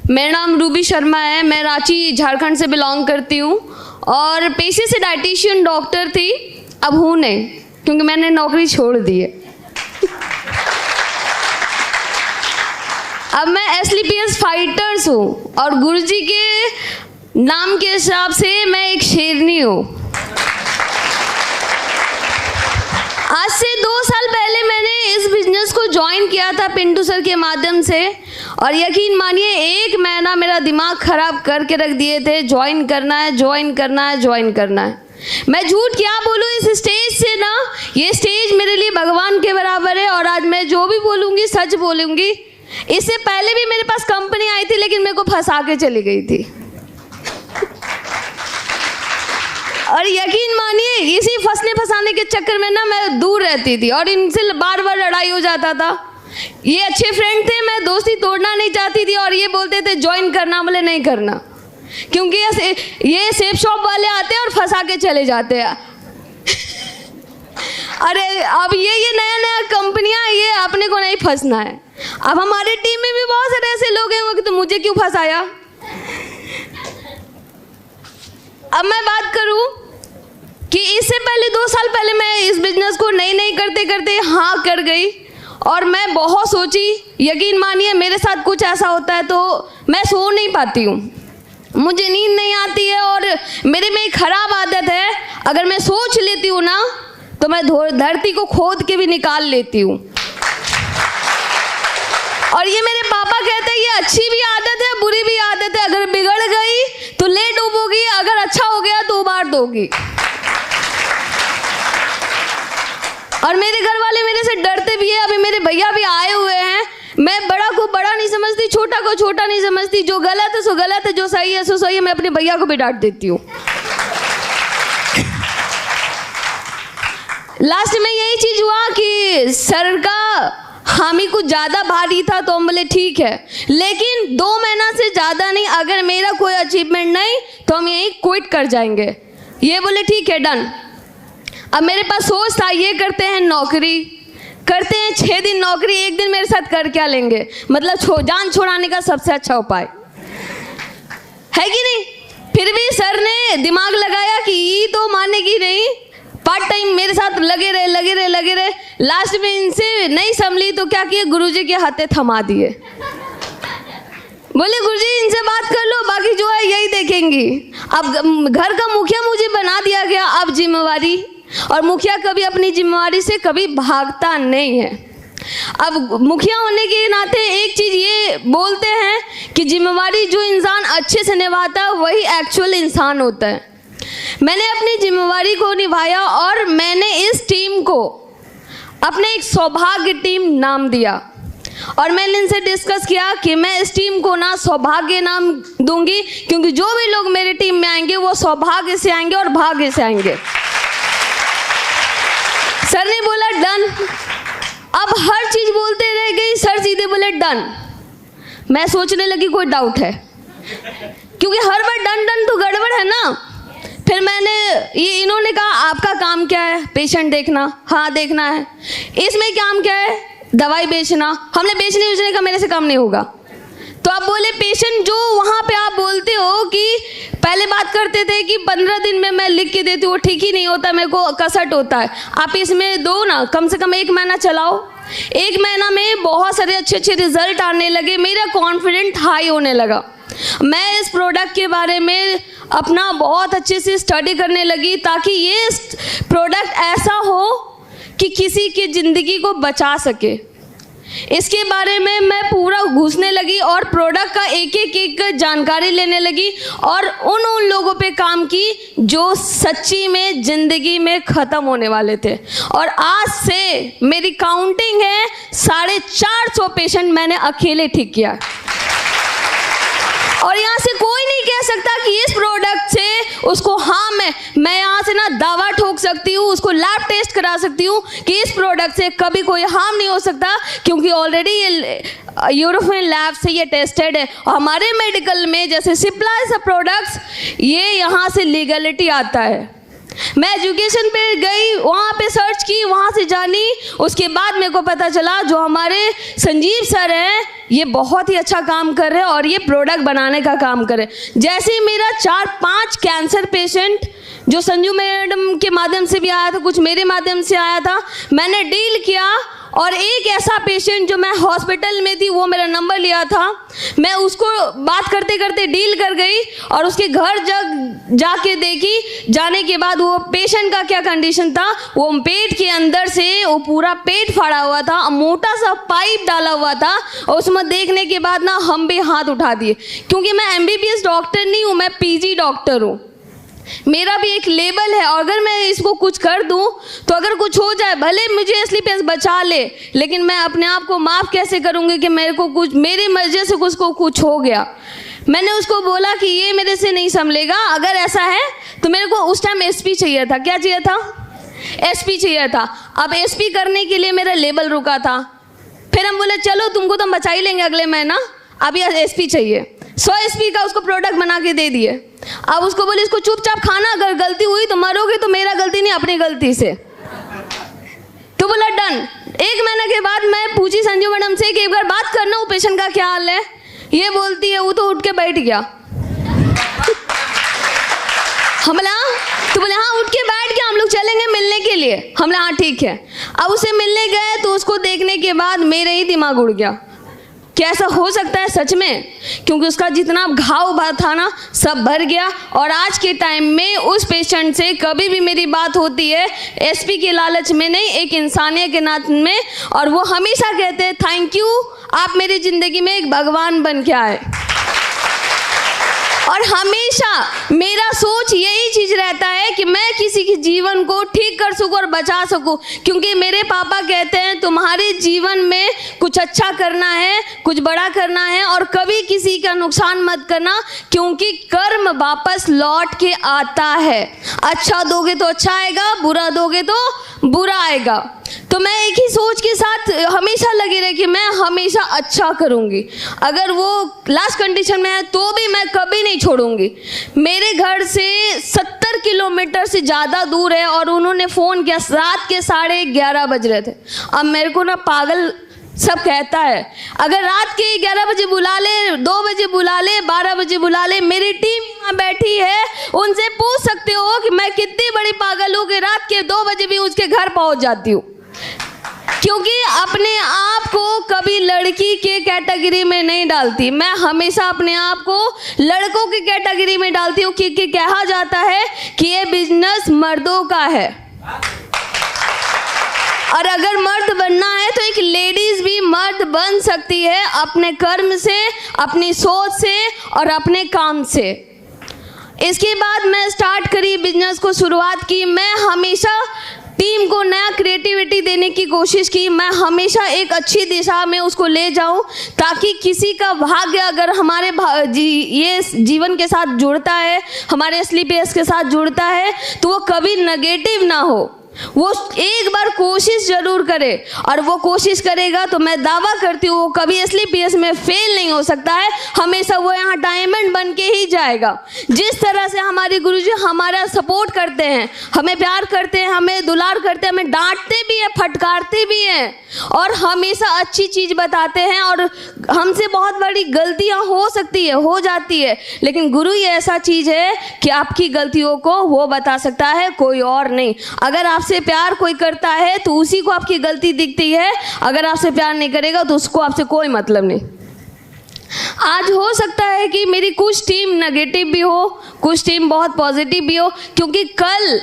मेरा नाम रूबी शर्मा है। मैं रांची झारखंड से बिलोंग करती हूँ और पेशे से डाइटिशियन डॉक्टर थी, अब हूँ नहीं क्योंकि मैंने नौकरी छोड़ दी है। अब मैं SLPS फाइटर्स हूँ और गुरुजी के नाम के हिसाब से मैं एक शेरनी हूँ। आज से 2 साल पहले मैंने इस बिजनेस को ज्वाइन किया था पिंटू सर के माध्यम से और यकीन मानिए 1 महीना मेरा दिमाग खराब करके रख दिए थे। ज्वाइन करना है, ज्वाइन करना है, ज्वाइन करना है। मैं झूठ क्या बोलूँ, इस स्टेज से ना, ये स्टेज मेरे लिए भगवान के बराबर है और आज मैं जो भी बोलूँगी सच बोलूँगी। इससे पहले भी मेरे पास कंपनी आई थी लेकिन मेरे को फंसा के चली गई थी और यकीन मानिए इसी फंसने फंसाने के चक्कर में ना मैं दूर रहती थी और इनसे बार बार लड़ाई हो जाता था। ये अच्छे फ्रेंड थे, मैं दोस्ती तोड़ना नहीं चाहती थी और ये बोलते थे ज्वाइन करना, बोले नहीं करना क्योंकि ये सेफ शॉप वाले आते हैं और फंसा के चले जाते हैं। अरे अब ये नया नया कंपनियां, ये अपने को नहीं फंसना है। अब हमारे टीम में भी बहुत सारे ऐसे लोग हैं कि तो मुझे क्यों फंसाया। अब मैं बात करूं कि इससे पहले 2 साल पहले मैं इस बिजनेस को नहीं करते करते हाँ कर गई और मैं बहुत सोची। यकीन मानिए मेरे साथ कुछ ऐसा होता है तो मैं सो नहीं पाती हूँ, मुझे नींद नहीं आती है और मेरे में एक खराब आदत है, अगर मैं सोच लेती हूँ ना तो मैं धरती को खोद के भी निकाल लेती हूँ। और ये मेरे पापा कहते हैं ये अच्छी भी आदत है, बुरी भी आदत है। अगर बिगड़ गई तो ले डूबोगी, अगर अच्छा हो गया तो उबार दोगी। और मेरे घर वाले मेरे से डरते भी है। अभी मेरे भैया भी आए हुए हैं। मैं बड़ा को बड़ा नहीं समझती, छोटा को छोटा नहीं समझती। जो गलत है सो गलत है, जो सही है सो सही है। मैं अपने भैया को भी डांट देती हूँ। लास्ट में यही चीज हुआ कि सर का हामी कुछ ज़्यादा भारी था तो हम बोले ठीक है, लेकिन 2 महीना से ज़्यादा नहीं, अगर मेरा कोई अचीवमेंट नहीं तो हम यहीं क्विट कर जाएंगे। ये बोले ठीक है डन। अब मेरे पास सोच था ये करते हैं नौकरी, करते हैं 6 दिन नौकरी, 1 दिन मेरे साथ कर क्या लेंगे, मतलब जान छुड़ाने का सबसे अच्छा उपाय है कि नहीं। फिर भी सर ने दिमाग लगाया कि ये तो मानेगी नहीं, पार्ट टाइम मेरे साथ लगे रहे। लास्ट में इनसे नहीं संभली तो क्या किए, गुरुजी के हाथे थमा दिए। बोले गुरुजी इनसे बात कर लो, बाकी जो है यही देखेंगी। अब घर का मुखिया मुझे बना दिया गया, अब जिम्मेवारी, और मुखिया कभी अपनी जिम्मेवारी से कभी भागता नहीं है। अब मुखिया होने के नाते एक चीज़ ये बोलते हैं कि जिम्मेवारी जो इंसान अच्छे से निभाता है वही एक्चुअल इंसान होता है। मैंने अपनी जिम्मेवारी को निभाया और मैंने इस टीम को अपने एक सौभाग्य टीम नाम दिया और मैंने इनसे डिस्कस किया कि मैं इस टीम को ना सौभाग्य नाम दूंगी क्योंकि जो भी लोग मेरी टीम में आएंगे वो सौभाग्य से आएंगे और भाग्य से आएंगे। सर ने बोला डन। अब हर चीज बोलते रह गई, सर सीधे बोले डन। मैं सोचने लगी कोई डाउट है क्योंकि हर बार डन तो गड़बड़ है ना। फिर मैंने इन्होंने कहा आपका काम क्या है, पेशेंट देखना, हाँ देखना है। इसमें काम क्या है, दवाई बेचना। हमने बेचने का मेरे से काम नहीं होगा। तो आप बोले पेशेंट जो वहाँ पे आप बोलते हो कि पहले बात करते थे कि 15 दिन में मैं लिख के देती हूँ, वो ठीक ही नहीं होता, मेरे को कसट होता है। आप इसमें दो ना, कम से कम 1 महीना चलाओ। 1 महीना में बहुत सारे अच्छे रिजल्ट आने लगे, मेरा कॉन्फिडेंट हाई होने लगा। मैं इस प्रोडक्ट के बारे में अपना बहुत अच्छे से स्टडी करने लगी ताकि ये प्रोडक्ट ऐसा हो कि किसी की ज़िंदगी को बचा सके। इसके बारे में मैं पूरा घुसने लगी और प्रोडक्ट का एक जानकारी लेने लगी और उन लोगों पे काम की जो सच्ची में ज़िंदगी में ख़त्म होने वाले थे। और आज से मेरी काउंटिंग है 450 पेशेंट मैंने अकेले ठीक किया। और यहाँ से कोई नहीं कह सकता कि इस प्रोडक्ट से उसको हाँ मैं यहाँ से ना दावा ठोक सकती हूँ, उसको लैब टेस्ट करा सकती हूँ कि इस प्रोडक्ट से कभी कोई हार्म नहीं हो सकता क्योंकि ऑलरेडी ये यूरोपियन लैब से ये टेस्टेड है। और हमारे मेडिकल में जैसे सिप्ला सब प्रोडक्ट्स ये यहाँ से लीगलिटी आता है। मैं एजुकेशन पे गई, वहाँ पे सर्च की, वहाँ से जानी, उसके बाद मेरे को पता चला जो हमारे संजीव सर हैं ये बहुत ही अच्छा काम कर रहे हैं और ये प्रोडक्ट बनाने का काम कर रहे हैं। जैसे ही मेरा 4-5 कैंसर पेशेंट जो संजू मैडम के माध्यम से भी आया था, कुछ मेरे माध्यम से आया था, मैंने डील किया और एक ऐसा पेशेंट जो मैं हॉस्पिटल में थी वो मेरा नंबर लिया था, मैं उसको बात करते करते डील कर गई और उसके घर जाके देखी। जाने के बाद वो पेशेंट का क्या कंडीशन था, वो पेट के अंदर से वो पूरा पेट फाड़ा हुआ था, मोटा सा पाइप डाला हुआ था और उसमें देखने के बाद ना हम भी हाथ उठा दिए, क्योंकि मैं MBBS डॉक्टर नहीं हूँ, मैं PG डॉक्टर हूँ। मेरा भी एक लेवल है और अगर मैं इसको कुछ कर दूं तो अगर कुछ हो जाए, भले मुझे एसलीपीएस बचा ले, लेकिन मैं अपने आप को माफ़ कैसे करूंगी कि मेरे को कुछ, मेरी मर्जी से कुछ हो गया। मैंने उसको बोला कि ये मेरे से नहीं संभलेगा, अगर ऐसा है तो मेरे को उस टाइम SP चाहिए था। क्या चाहिए था? SP चाहिए था। अब SP करने के लिए मेरा लेवल रुका था। फिर हम बोले चलो तुमको तो हम बचा ही लेंगे अगले महीना, अभी SP चाहिए। 100 SP का उसको प्रोडक्ट बना के दे दिए। अब उसको बोले इसको चुपचाप खाना, अगर गलती हुई तो मरोगे तो मेरा गलती नहीं, अपनी गलती से। तो बोला डन। 1 महीने के बाद मैं पूछी संजू मैडम से कि एक बार बात करना वो पेशेंट का क्या हाल है। ये बोलती है वो तो उठ के बैठ गया। हम बोला तो बोले हाँ उठ के बैठ गया, हम लोग चलेंगे मिलने के लिए। हम बोला हाँ ठीक है। अब उसे मिलने गए तो उसको देखने के बाद मेरे ही दिमाग उड़ गया, क्या ऐसा हो सकता है सच में, क्योंकि उसका जितना घाव था ना सब भर गया। और आज के टाइम में उस पेशेंट से कभी भी मेरी बात होती है SP के लालच में नहीं, एक इंसानियत के नाते में, और वो हमेशा कहते हैं थैंक यू, आप मेरी ज़िंदगी में एक भगवान बन के आए। और हमेशा मेरा सोच यही चीज़ रहता है कि मैं किसी के जीवन को ठीक कर सकूं और बचा सकूं, क्योंकि मेरे पापा कहते हैं तुम्हारे जीवन में कुछ अच्छा करना है, कुछ बड़ा करना है और कभी किसी का नुकसान मत करना, क्योंकि कर्म वापस लौट के आता है। अच्छा दोगे तो अच्छा आएगा, बुरा दोगे तो बुरा आएगा। तो मैं एक ही सोच के साथ हमेशा लगी रही कि मैं हमेशा अच्छा करूंगी, अगर वो लास्ट कंडीशन में है तो भी मैं कभी नहीं छोड़ूंगी। मेरे घर से 70 किलोमीटर से ज़्यादा दूर है और उन्होंने फ़ोन किया, रात के 11:30 बज रहे थे। अब मेरे को ना पागल सब कहता है, अगर रात के 11 बजे बुला ले, 2 बजे बुला ले, 12 बजे बुला ले, मेरी टीम यहाँ बैठी है, उनसे पूछ सकते हो कि मैं कितनी बड़ी पागल हूँ कि रात के 2 बजे भी उसके घर पहुँच जाती हूँ। क्योंकि अपने आप को कभी लड़की के कैटेगरी में नहीं डालती, मैं हमेशा अपने आप को लड़कों की कैटेगरी में डालती हूँ, क्योंकि कहा जाता है कि ये बिजनेस मर्दों का है और अगर मर्द बनना है तो एक लेडीज भी मर्द बन सकती है, अपने कर्म से, अपनी सोच से और अपने काम से। इसके बाद मैं स्टार्ट करी बिजनेस को, शुरुआत की। मैं हमेशा टीम को नया क्रिएटिविटी देने की कोशिश की, मैं हमेशा एक अच्छी दिशा में उसको ले जाऊं, ताकि किसी का भाग्य अगर हमारे ये जीवन के साथ जुड़ता है, हमारे एसलीपीएस के साथ जुड़ता है, तो वो कभी नेगेटिव ना हो, वो एक बार कोशिश जरूर करे। और वो कोशिश करेगा तो मैं दावा करती हूँ वो कभी एसलीपीएस में फेल नहीं हो सकता है, हमेशा वो यहाँ डायमंड बन के ही जाएगा। जिस तरह से हमारे गुरुजी हमारा सपोर्ट करते हैं, हमें प्यार करते हैं, हमें दुलार करते हैं, हमें डांटते भी हैं, फटकारते भी हैं और हमेशा अच्छी चीज़ बताते हैं। और हमसे बहुत बड़ी गलतियाँ हो सकती है, हो जाती है, लेकिन गुरु ये ऐसा चीज़ है कि आपकी गलतियों को वो बता सकता है, कोई और नहीं। अगर आपसे प्यार कोई करता है तो उसी को आपकी गलती दिखती है, अगर आपसे प्यार नहीं करेगा तो उसको आपसे कोई मतलब नहीं। आज हो सकता है कि मेरी कुछ टीम नेगेटिव भी हो, कुछ टीम बहुत पॉजिटिव भी हो, क्योंकि कल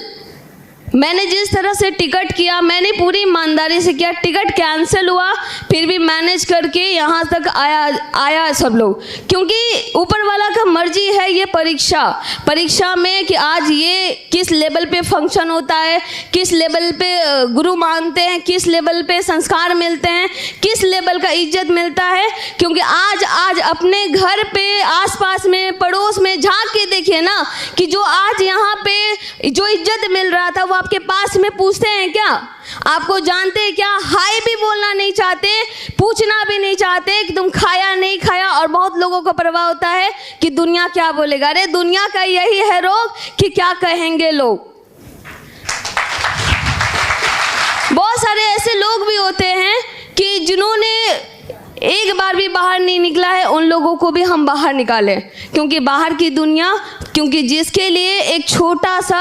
मैंने जिस तरह से टिकट किया, मैंने पूरी ईमानदारी से किया। टिकट कैंसिल हुआ, फिर भी मैनेज करके यहाँ तक आया सब लोग, क्योंकि ऊपर वाला का मर्जी है। ये परीक्षा में कि आज ये किस लेवल पे फंक्शन होता है, किस लेवल पे गुरु मानते हैं, किस लेवल पे संस्कार मिलते हैं, किस लेवल का इज्जत मिलता है। क्योंकि आज अपने घर पे, आसपास में, पड़ोस में झांक के देखिए ना कि जो आज यहाँ पे जो इज्जत मिल रहा था वो आपके पास में पूछते हैं क्या? आपको जानते हैं क्या? हाय भी बोलना नहीं चाहते, पूछना भी नहीं चाहते कि तुम खाया नहीं खाया। और बहुत लोगों को परवाह होता है कि दुनिया क्या बोलेगा। अरे दुनिया का यही है रोग कि क्या कहेंगे लोग। बहुत सारे ऐसे लोग भी होते हैं कि जिन्होंने एक बार भी बाहर नहीं निकला है, उन लोगों को भी हम बाहर निकालें, क्योंकि बाहर की दुनिया, क्योंकि जिसके लिए एक छोटा सा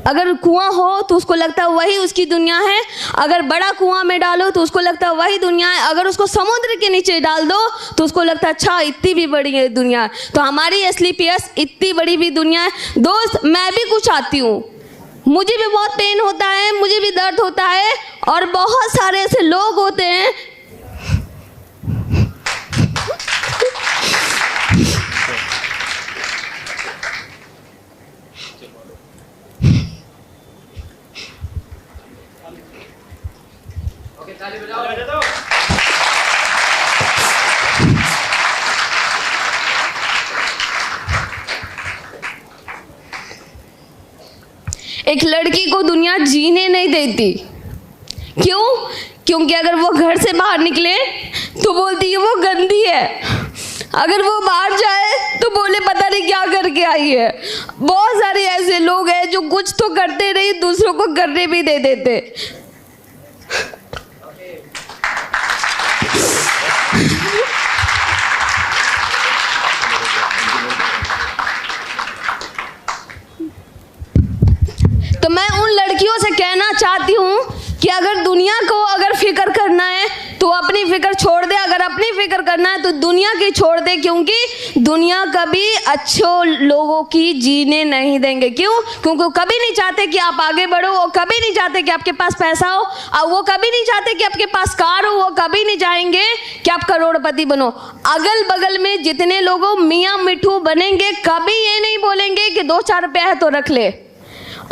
अगर कुआं हो तो उसको लगता है वही उसकी दुनिया है, अगर बड़ा कुआं में डालो तो उसको लगता है वही दुनिया है, अगर उसको समुद्र के नीचे डाल दो तो उसको लगता है अच्छा इतनी भी बड़ी है दुनिया। तो हमारी एसलीपीएस इतनी बड़ी भी दुनिया है। दोस्त, मैं भी कुछ आती हूँ, मुझे भी बहुत पेन होता है, मुझे भी दर्द होता है, और बहुत सारे ऐसे लोग होते हैं एक लड़की को दुनिया जीने नहीं देती। क्यों? क्योंकि अगर वो घर से बाहर निकले तो बोलती है वो गंदी है, अगर वो बाहर जाए तो बोले पता नहीं क्या करके आई है। बहुत सारे ऐसे लोग हैं जो कुछ तो करते नहीं, दूसरों को करने भी दे देते। तो मैं उन लड़कियों से कहना चाहती हूँ कि अगर दुनिया को अगर फिक्र करना है तो अपनी फिक्र छोड़ दे, अगर अपनी फिक्र करना है तो दुनिया की छोड़ दे, क्योंकि दुनिया कभी अच्छे लोगों की जीने नहीं देंगे। क्यों? क्योंकि वो कभी नहीं चाहते कि आप आगे बढ़ो, वो कभी नहीं चाहते कि आपके पास पैसा हो, और वो कभी नहीं चाहते कि आपके पास कार हो, वो कभी नहीं चाहेंगे कि आप करोड़पति बनो। अगल बगल में जितने लोगों मियाँ मिठू बनेंगे, कभी ये नहीं बोलेंगे कि 2-4 रुपया है तो रख ले।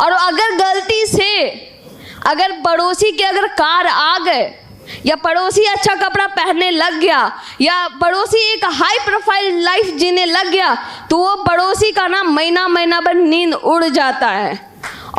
और अगर गलती से अगर पड़ोसी के अगर कार आ गए, या पड़ोसी अच्छा कपड़ा पहनने लग गया, या पड़ोसी एक हाई प्रोफाइल लाइफ जीने लग गया, तो वो पड़ोसी का ना महीना भर नींद उड़ जाता है।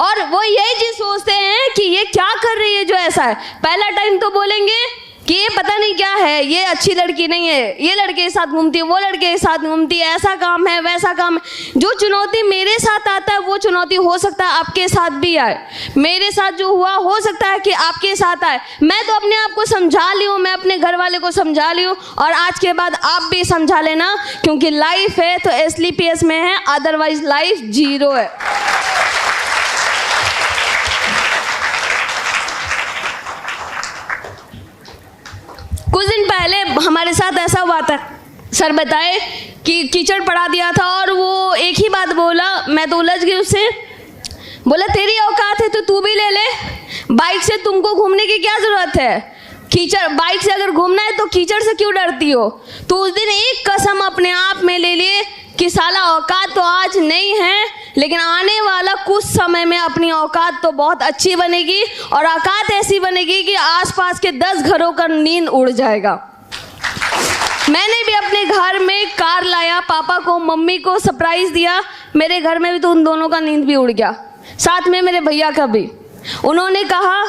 और वो यही चीज़ सोचते हैं कि ये क्या कर रही है जो ऐसा है। पहला टाइम तो बोलेंगे कि ये पता नहीं क्या है, ये अच्छी लड़की नहीं है, ये लड़के के साथ घूमती है, वो लड़के के साथ घूमती है, ऐसा काम है वैसा काम है। जो चुनौती मेरे साथ आता है वो चुनौती हो सकता है आपके साथ भी आए, मेरे साथ जो हुआ हो सकता है कि आपके साथ आए। मैं तो अपने आप को समझा ली हूँ, मैं अपने घर वाले को समझा ली हूँ, और आज के बाद आप भी समझा लेना, क्योंकि लाइफ है तो एसलीपीएस में है, अदरवाइज लाइफ 0 है। कुछ दिन पहले हमारे साथ ऐसा हुआ था, सर बताए कि कीचड़ पड़ा दिया था, और वो एक ही बात बोला, मैं तो उलझ गई उससे। बोला तेरी औकात है तो तू भी ले ले, बाइक से तुमको घूमने की क्या ज़रूरत है, कीचड़ बाइक से अगर घूमना है तो कीचड़ से क्यों डरती हो। तो उस दिन एक कसम अपने आप में ले लिए कि साला औकात तो आज नहीं है, लेकिन आने वाला कुछ समय में अपनी औकात तो बहुत अच्छी बनेगी, और औकात ऐसी बनेगी कि आसपास के 10 घरों का नींद उड़ जाएगा। मैंने भी अपने घर में कार लाया, पापा को मम्मी को सरप्राइज दिया, मेरे घर में भी तो उन दोनों का नींद भी उड़ गया, साथ में मेरे भैया का भी। उन्होंने कहा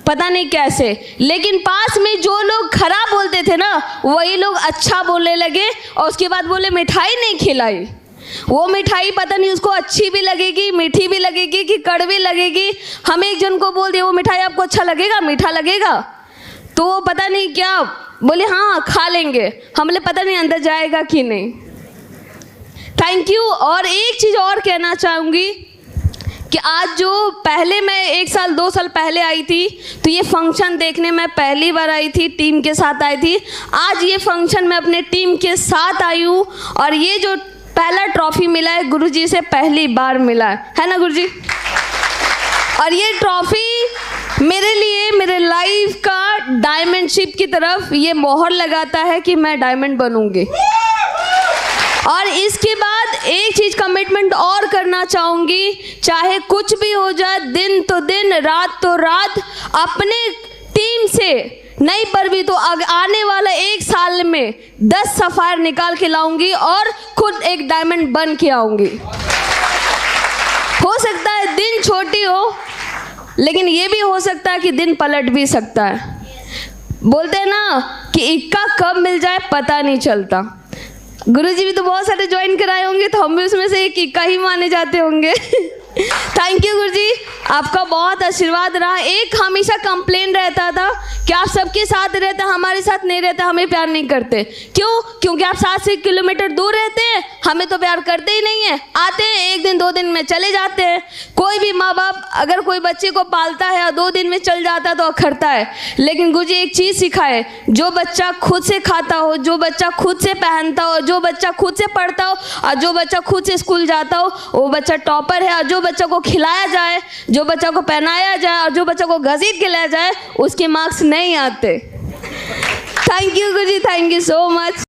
पता नहीं कैसे, लेकिन पास में जो लोग खराब बोलते थे ना, वही लोग अच्छा बोलने लगे, और उसके बाद बोले मिठाई नहीं खिलाई। वो मिठाई पता नहीं उसको अच्छी भी लगेगी, मीठी भी लगेगी कि कड़वी लगेगी। हम एक जन को बोल दिए वो मिठाई आपको अच्छा लगेगा, मीठा लगेगा, तो वो पता नहीं क्या बोले हाँ खा लेंगे, हमने पता नहीं अंदर जाएगा कि नहीं। Thank you. और एक चीज़ और कहना चाहूँगी कि आज जो पहले मैं 1 साल 2 साल पहले आई थी, तो ये फंक्शन देखने मैं पहली बार आई थी, टीम के साथ आई थी। आज ये फंक्शन मैं अपने टीम के साथ आई हूँ, और ये जो पहला ट्रॉफी मिला है गुरुजी से पहली बार मिला है ना गुरुजी। और ये ट्रॉफी मेरे लिए मेरे लाइफ का डायमंडशिप की तरफ ये मोहर लगाता है कि मैं डायमंड बनूंगी। और इसके बाद एक चीज़ कमिटमेंट और करना चाहूँगी, चाहे कुछ भी हो जाए, दिन तो दिन रात तो रात, अपने टीम से नहीं पर भी तो आने वाला 1 साल में 10 सफ़ायर निकाल के लाऊंगी और खुद एक डायमंड बन के आऊँगी। हो सकता है दिन छोटी हो, लेकिन ये भी हो सकता है कि दिन पलट भी सकता है। बोलते हैं ना कि इक्का कब मिल जाए पता नहीं चलता। गुरुजी भी तो बहुत सारे ज्वाइन कराए होंगे, तो हम भी उसमें से एक इक्का ही माने जाते होंगे। थैंक यू गुरुजी, आपका बहुत आशीर्वाद रहा। एक हमेशा कंप्लेन रहता था कि आप सबके साथ रहते, हमारे साथ नहीं रहते, हमें प्यार नहीं करते। क्यों? क्योंकि आप 7 से किलोमीटर दूर रहते हैं, हमें तो प्यार करते ही नहीं है। आते हैं 1 दिन 2 दिन में चले जाते हैं। कोई भी माँ बाप अगर कोई बच्चे को पालता है और 2 दिन में चल जाता है तो अखरता है। लेकिन गुरुजी एक चीज़ सिखाए, जो बच्चा खुद से खाता हो, जो बच्चा खुद से पहनता हो, जो बच्चा खुद से पढ़ता हो और जो बच्चा खुद से स्कूल जाता हो, वो बच्चा टॉपर है। और जो बच्चा को खिलाया जाए, जो बच्चा को पहनाया जाए और जो बच्चा को घसीट के लाया जाए, उसके मार्क्स नहीं आते। Thank you Guruji, thank you so much.